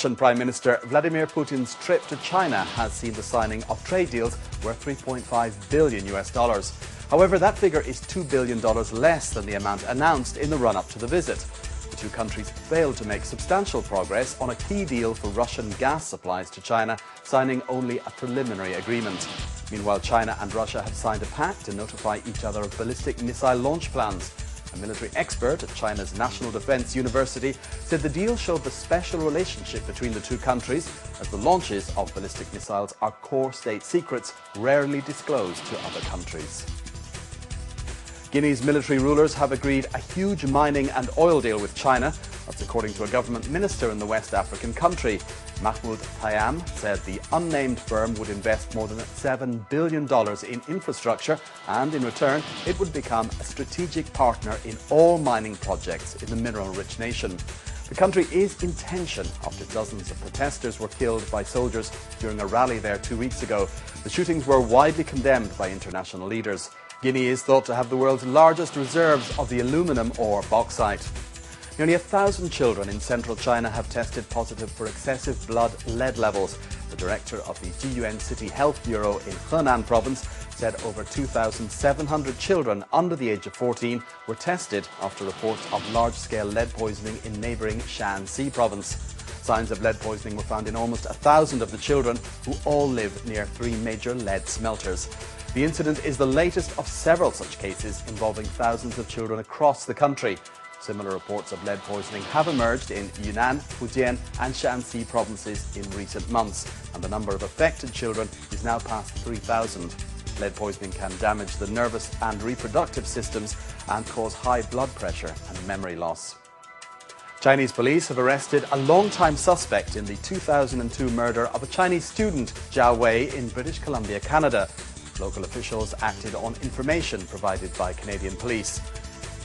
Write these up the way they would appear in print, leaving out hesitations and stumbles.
Russian Prime Minister Vladimir Putin's trip to China has seen the signing of trade deals worth $3.5 billion. However, that figure is $2 billion less than the amount announced in the run-up to the visit. The two countries failed to make substantial progress on a key deal for Russian gas supplies to China, signing only a preliminary agreement. Meanwhile, China and Russia have signed a pact to notify each other of ballistic missile launch plans. A military expert at China's National Defense University said the deal showed the special relationship between the two countries, as the launches of ballistic missiles are core state secrets rarely disclosed to other countries. Guinea's military rulers have agreed a huge mining and oil deal with China. That's according to a government minister in the West African country. Mayem said the unnamed firm would invest more than $7 billion in infrastructure, and in return it would become a strategic partner in all mining projects in the mineral-rich nation. The country is in tension after dozens of protesters were killed by soldiers during a rally there 2 weeks ago. The shootings were widely condemned by international leaders. Guinea is thought to have the world's largest reserves of the aluminium ore bauxite. Nearly 1,000 children in central China have tested positive for excessive blood lead levels. The director of the GUN City Health Bureau in Henan province said over 2,700 children under the age of 14 were tested after reports of large-scale lead poisoning in neighbouring Shanxi province. Signs of lead poisoning were found in almost 1,000 of the children, who all live near 3 major lead smelters. The incident is the latest of several such cases involving thousands of children across the country. Similar reports of lead poisoning have emerged in Yunnan, Fujian and Shanxi provinces in recent months, and the number of affected children is now past 3,000. Lead poisoning can damage the nervous and reproductive systems and cause high blood pressure and memory loss. Chinese police have arrested a long-time suspect in the 2002 murder of a Chinese student, Zhao Wei, in British Columbia, Canada. Local officials acted on information provided by Canadian police.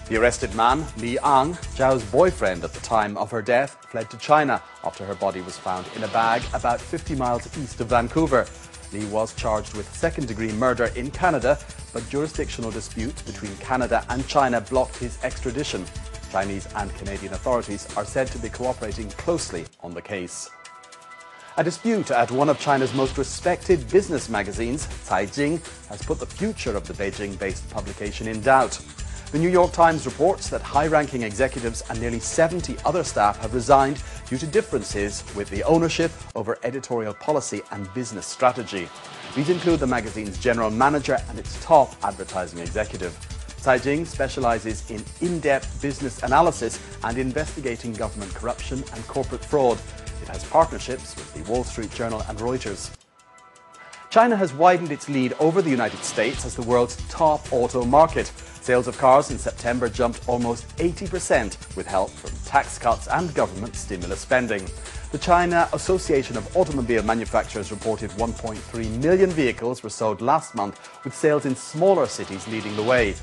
The arrested man, Li Ang, Zhao's boyfriend at the time of her death, fled to China after her body was found in a bag about 50 miles east of Vancouver. Li was charged with second-degree murder in Canada, but jurisdictional disputes between Canada and China blocked his extradition. Chinese and Canadian authorities are said to be cooperating closely on the case. A dispute at one of China's most respected business magazines, Caijing, has put the future of the Beijing-based publication in doubt. The New York Times reports that high-ranking executives and nearly 70 other staff have resigned due to differences with the ownership over editorial policy and business strategy. These include the magazine's general manager and its top advertising executive. Caijing specializes in in-depth business analysis and investigating government corruption and corporate fraud. It has partnerships with the Wall Street Journal and Reuters. China has widened its lead over the United States as the world's top auto market. Sales of cars in September jumped almost 80% with help from tax cuts and government stimulus spending. The China Association of Automobile Manufacturers reported 1.3 million vehicles were sold last month, with sales in smaller cities leading the way.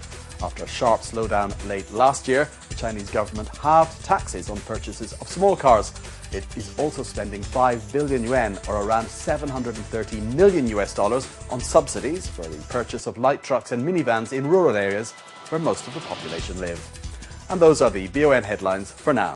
After a sharp slowdown late last year, the Chinese government halved taxes on purchases of small cars. It is also spending 5 billion yuan, or around $730 million on subsidies for the purchase of light trucks and minivans in rural areas where most of the population live. And those are the BON headlines for now.